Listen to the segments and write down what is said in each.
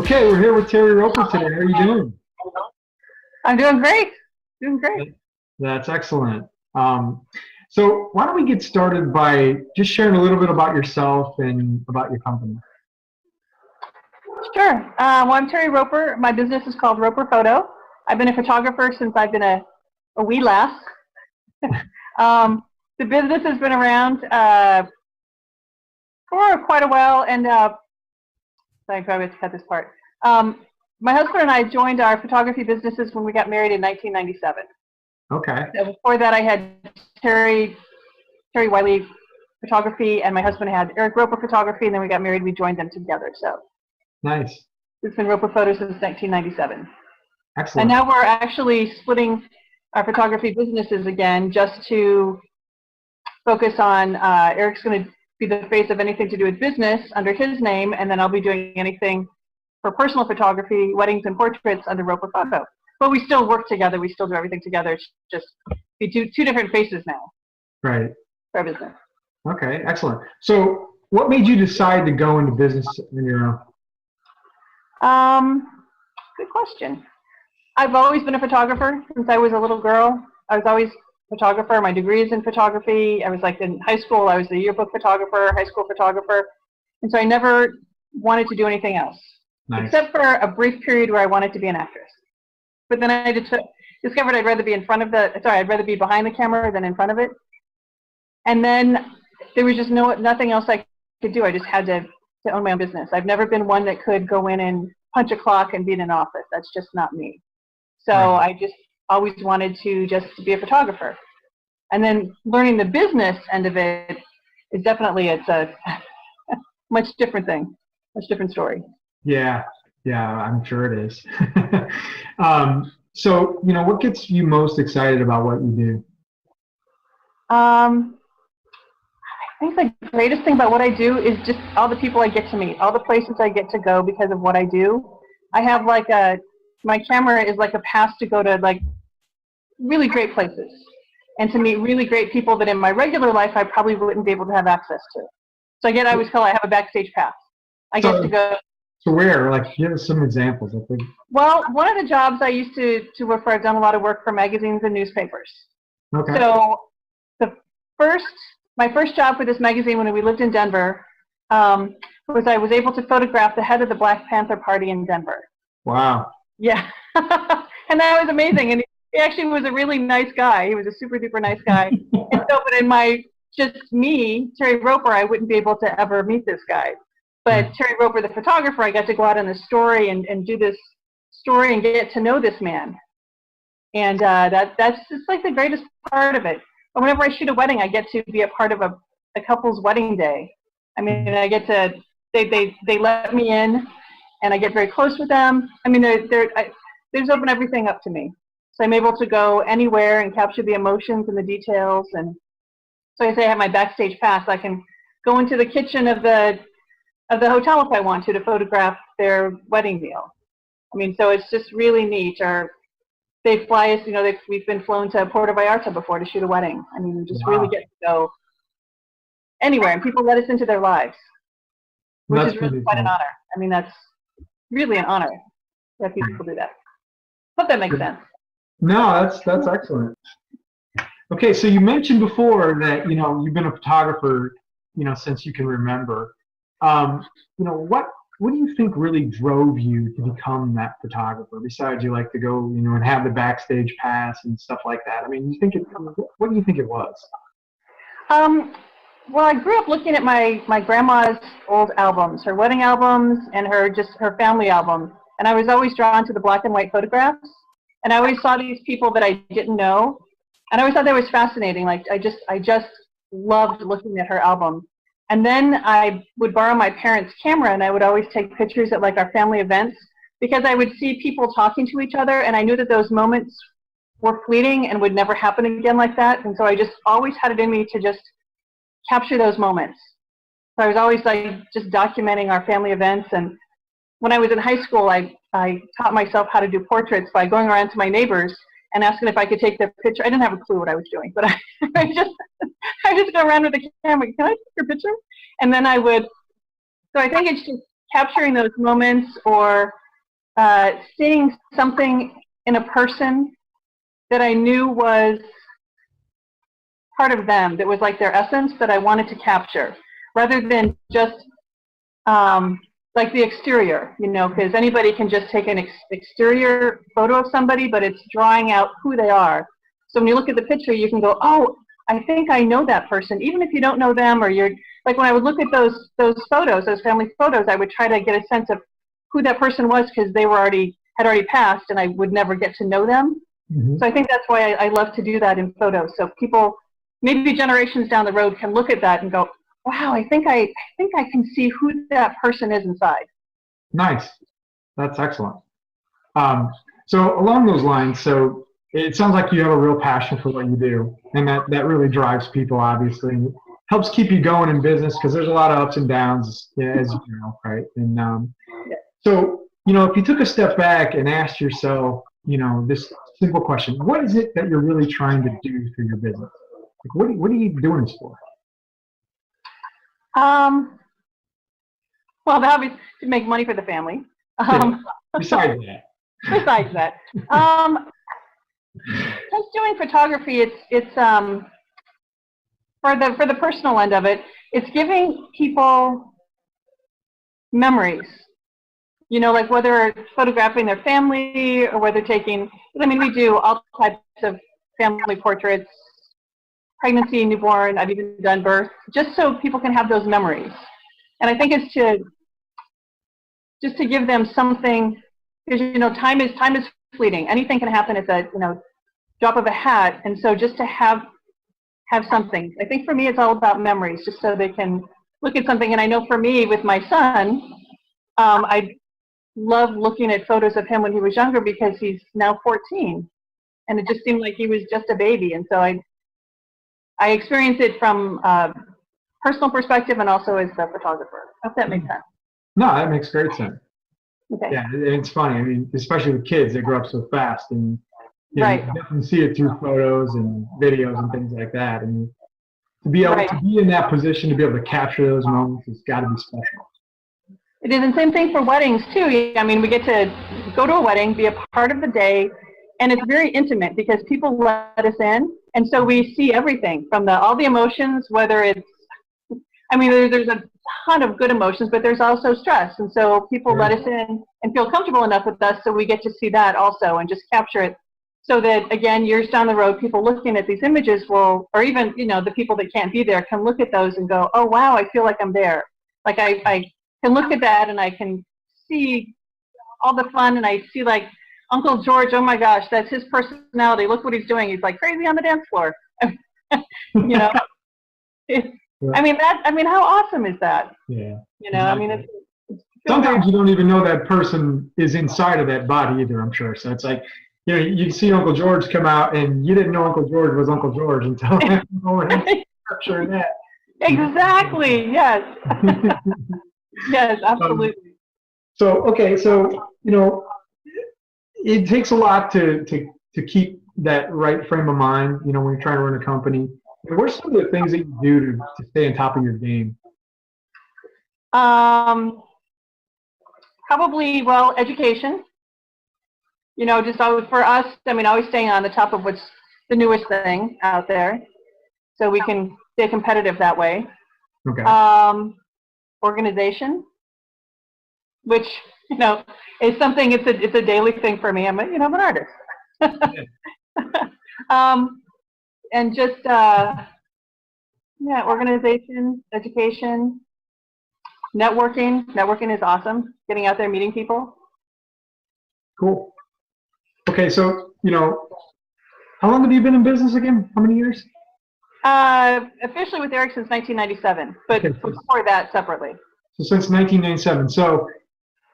Okay, we're here with Terri Roper today. How are you doing? I'm doing great. Doing great. That's excellent. So why don't we get started by just sharing a little bit about yourself and about your company? Sure. Well, I'm Terri Roper. My business is called Roper Photo. I've been a photographer since I've been a wee lass. The business has been around for quite a while, and I probably have to cut this part. My husband and I joined our photography businesses when we got married in 1997. Okay. So before that, I had Terry Wiley Photography, and my husband had Eric Roper Photography, and then we got married. We joined them together. So Nice. it's been Roper Photo since 1997. Excellent. And now we're actually splitting our photography businesses again, just to focus on. Eric's going to be the face of anything to do with business under his name, and then I'll be doing anything for personal photography, weddings and portraits under Roper Photo. But we still work together. We still do everything together. It's just we do two different faces now. Right. For our business. Okay, excellent. So what made you decide to go into business on your own? Good question. I've always been a photographer since I was a little girl. I was always a photographer. My degree is in photography. I was like in high school, I was a yearbook photographer, high school photographer. And so I never wanted to do anything else. Nice. Except for a brief period where I wanted to be an actress. But then I discovered I'd rather be I'd rather be behind the camera than in front of it. And then there was just nothing else I could do. I just had to own my own business. I've never been one that could go in and punch a clock and be in an office. That's just not me. So Right. I just always wanted to just be a photographer. And then learning the business end of it is definitely, it's a much different thing, much different story. Yeah, I'm sure it is. So, what gets you most excited about what you do? I think the greatest thing about what I do is just all the people I get to meet, all the places I get to go because of what I do. I have my camera is like a pass to go to like really great places and to meet really great people that in my regular life I probably wouldn't be able to have access to. So I always call I have a backstage pass. I get to go. So where? Like, give us some examples. I think. Well, one of the jobs I used to work for, I've done a lot of work for magazines and newspapers. Okay. So my first job for this magazine when we lived in Denver was I was able to photograph the head of the Black Panther Party in Denver. Wow. Yeah. And that was amazing. And he actually was a really nice guy. He was a super duper nice guy. And so, but in Terri Roper, I wouldn't be able to ever meet this guy. But Terri Roper, the photographer, I got to go out on the story and do this story and get to know this man. And that's just like the greatest part of it. But whenever I shoot a wedding, I get to be a part of a couple's wedding day. I mean, I get to, they let me in, and I get very close with them. I mean, they just open everything up to me. So I'm able to go anywhere and capture the emotions and the details. And so I say I have my backstage pass. I can go into the kitchen of the hotel if I want to photograph their wedding meal. I mean, so it's just really neat. Or they fly us, we've been flown to Puerto Vallarta before to shoot a wedding. I mean, we just really get to go anywhere, and people let us into their lives, which is really quite an honor. I mean, that's really an honor that people do that. Hope that makes sense. No, that's excellent. Okay, so you mentioned before that you've been a photographer since you can remember. What do you think really drove you to become that photographer? Besides, you like to go and have the backstage pass and stuff like that. I mean, what do you think it was? Well, I grew up looking at my grandma's old albums, her wedding albums and her family album, and I was always drawn to the black and white photographs. And I always saw these people that I didn't know, and I always thought that was fascinating. Like I just loved looking at her album. And then I would borrow my parents' camera, and I would always take pictures at like our family events because I would see people talking to each other, and I knew that those moments were fleeting and would never happen again like that. And so I just always had it in me to just capture those moments. So I was always like just documenting our family events. And when I was in high school, I taught myself how to do portraits by going around to my neighbors and asking if I could take their picture. I didn't have a clue what I was doing, but I just go around with the camera. Can I take your picture? And then I would. So I think it's just capturing those moments or seeing something in a person that I knew was part of them, that was like their essence that I wanted to capture, rather than just like the exterior, you know, because anybody can just take an exterior photo of somebody, but it's drawing out who they are. So when you look at the picture, you can go, oh, I think I know that person, even if you don't know them, or you're, like when I would look at those photos, those family photos, I would try to get a sense of who that person was, because they had already passed and I would never get to know them. Mm-hmm. So I think that's why I love to do that in photos. So people, maybe generations down the road, can look at that and go, wow, I think I can see who that person is inside. Nice. That's excellent. So along those lines, so it sounds like you have a real passion for what you do, and that really drives people, obviously. It helps keep you going in business, because there's a lot of ups and downs, as you know, right? And so, you know, if you took a step back and asked yourself, you know, this simple question: what is it that you're really trying to do for your business? Like, what are you doing this for? Well, obviously to make money for the family. Besides that, just doing photography. It's for the personal end of it. It's giving people memories. You know, like whether it's photographing their family or whether taking. I mean, we do all types of family portraits. Pregnancy, newborn, I've even done birth, just so people can have those memories. And I think it's to give them something, because, you know, time is fleeting. Anything can happen at the, you know, drop of a hat. And so just to have something. I think for me it's all about memories, just so they can look at something. And I know for me, with my son, I love looking at photos of him when he was younger, because he's now 14. And it just seemed like he was just a baby. And so I experience it from a personal perspective and also as a photographer. I hope that makes sense. No, that makes great sense. Okay. Yeah, it's funny. I mean, especially with kids, they grow up so fast, and you right. You definitely see it through photos and videos and things like that. And to be able to be in that position, to be able to capture those moments, it's got to be special. It is, and same thing for weddings too. I mean, we get to go to a wedding, be a part of the day, and it's very intimate because people let us in. And so we see everything from all the emotions, whether it's, I mean, there's a ton of good emotions, but there's also stress. And so people let us in and feel comfortable enough with us, so we get to see that also and just capture it, so that, again, years down the road, people looking at these images will, or even, you know, the people that can't be there can look at those and go, oh, wow, I feel like I'm there. Like I can look at that and I can see all the fun, and I see, like, Uncle George, oh my gosh, that's his personality. Look what he's doing. He's like crazy on the dance floor. You know, I mean, how awesome is that? Yeah. You know, I mean, it's sometimes you don't even know that person is inside of that body either, I'm sure. So it's like, you know, you see Uncle George come out, and you didn't know Uncle George was Uncle George until capturing that. Exactly. Yes. Yes, absolutely. So you know, it takes a lot to keep that right frame of mind, you know, when you're trying to run a company. And what are some of the things that you do to stay on top of your game? Probably, well, education. You know, just always, for us, I mean, always staying on the top of what's the newest thing out there, so we can stay competitive that way. Okay. Organization, which, you know, is something, it's a daily thing for me. I'm an artist. And just, organization, education, networking. Networking is awesome. Getting out there, meeting people. Cool. Okay, so, you know, how long have you been in business again? How many years? Officially with Eric since 1997, but before that, separately. So since 1997. So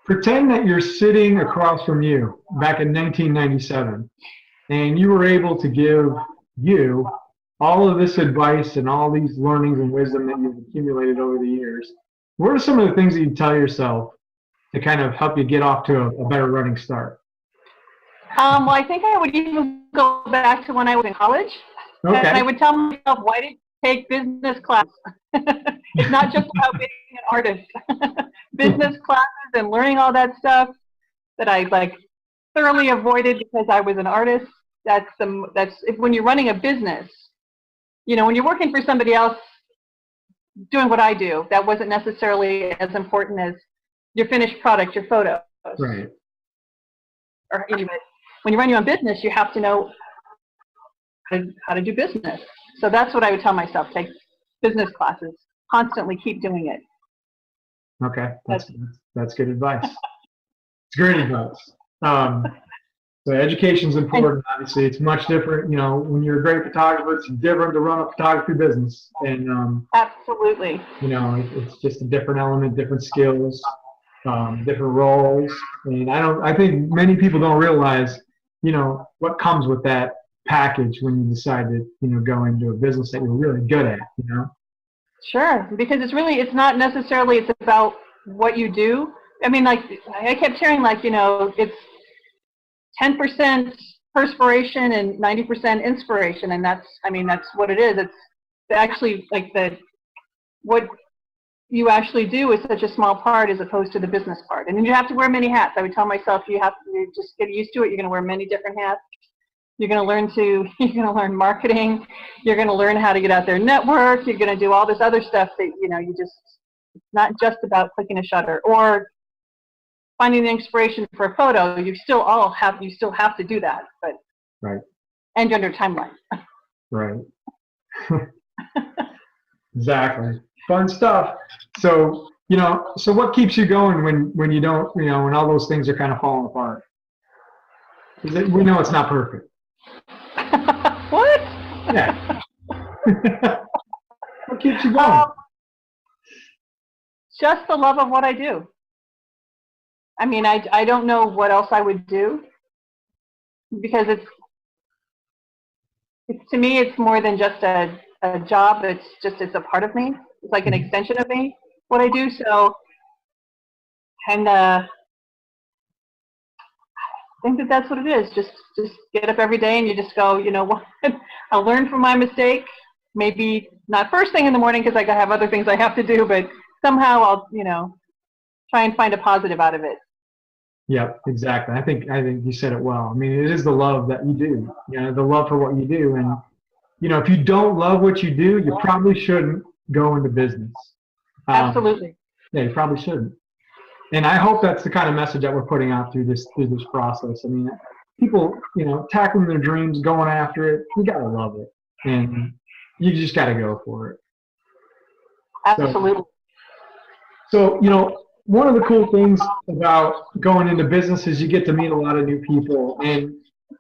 pretend that you're sitting across from you back in 1997, and you were able to give you all of this advice and all these learnings and wisdom that you've accumulated over the years. What are some of the things that you tell yourself to kind of help you get off to a better running start? Well, I think I would even go back to when I was in college. Okay. And I would tell myself, why take business class. It's not just about being an artist. Business classes and learning all that stuff that I like thoroughly avoided because I was an artist. That's when you're running a business. You know, when you're working for somebody else doing what I do, that wasn't necessarily as important as your finished product, your photos. Right. Or anyway, when you run your own business, you have to know how to do business. So that's what I would tell myself: take business classes, constantly keep doing it. Okay, that's good advice. It's great advice. So education's important. Obviously, it's much different. You know, when you're a great photographer, it's different to run a photography business. And absolutely. You know, it's just a different element, different skills, different roles. And I think many people don't realize, you know, what comes with that package when you decide to, you know, go into a business that you're really good at, you know? Sure, because it's not necessarily, it's about what you do. I mean, like, I kept hearing, like, you know, it's 10% perspiration and 90% inspiration, and that's what it is. It's actually, like, what you actually do is such a small part as opposed to the business part. And then you have to wear many hats. I would tell myself, you have to just get used to it. You're going to wear many different hats. You're going to learn marketing. You're going to learn how to get out there and network. You're going to do all this other stuff that, you know, it's not just about clicking a shutter or finding the inspiration for a photo. You still have to do that, but right. And you're under timeline. Right. Exactly. Fun stuff. So, you know, so what keeps you going when you don't, you know, when all those things are kind of falling apart? We know it's not perfect. What? Yeah. What keeps you going? Just the love of what I do. I mean, I don't know what else I would do, because to me, it's more than just a job. It's a part of me. It's like an extension of me, what I do. So, and I think that's what it is. Just get up every day and you just go, you know what, I'll learn from my mistake. Maybe not first thing in the morning because I have other things I have to do, but somehow I'll, you know, try and find a positive out of it. Yep, exactly. I think you said it well. I mean, it is the love that you do, you know, the love for what you do. And, you know, if you don't love what you do, you probably shouldn't go into business. Absolutely. Yeah, you probably shouldn't. And I hope that's the kind of message that we're putting out through this process. I mean, people, you know, tackling their dreams, going after it, you got to love it. And you just got to go for it. Absolutely. So, you know, one of the cool things about going into business is you get to meet a lot of new people. And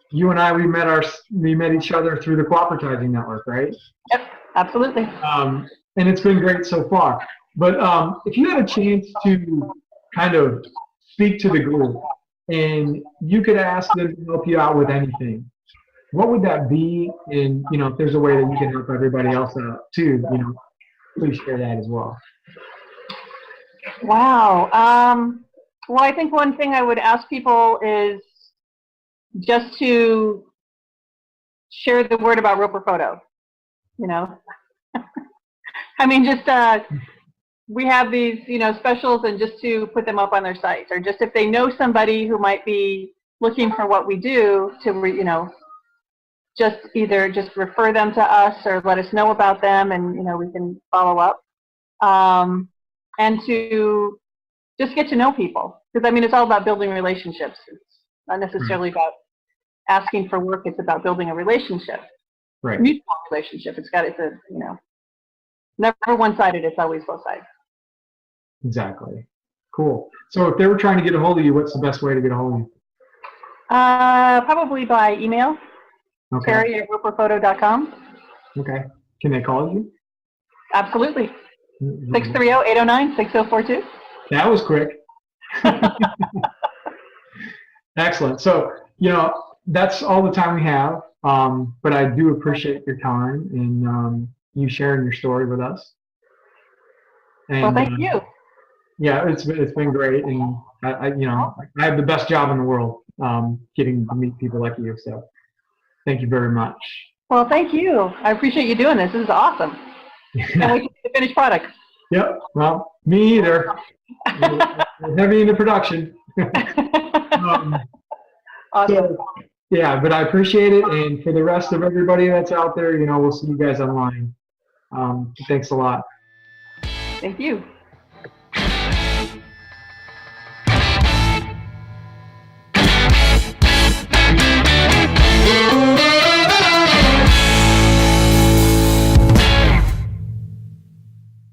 you and I, we met each other through the Cooperativing Network, right? Yep, absolutely. And it's been great so far. But if you had a chance to kind of speak to the group and you could ask them to help you out with anything, what would that be? And, you know, if there's a way that you can help everybody else out too, you know, please share that as well. Wow. Well, I think one thing I would ask people is just to share the word about Roper Photo. You know, I mean, just we have these, you know, specials, and just to put them up on their sites, or just if they know somebody who might be looking for what we do, to you know, just either just refer them to us or let us know about them, and, you know, we can follow up. And to just get to know people, because I mean, it's all about building relationships. It's not necessarily about asking for work. It's about building a relationship, right? Mutual relationship. It's a, you know, never one-sided. It's always both sides. Exactly. Cool. So if they were trying to get a hold of you, what's the best way to get a hold of you? Probably by email. Okay. Terri@roperphoto.com. Okay. Can they call you? Absolutely. 630-809-6042. That was quick. Excellent. So, you know, that's all the time we have. But I do appreciate your time and you sharing your story with us. And, well, thank you. Yeah, it's been great, and I you know, I have the best job in the world, getting to meet people like you. So, thank you very much. Well, thank you. I appreciate you doing this. This is awesome. Can't wait to see the finished product. Yep. Well, me either. We're heavy into production. um, Awesome. so, yeah, but I appreciate it. And for the rest of everybody that's out there, we'll see you guys online. Thanks a lot. Thank you.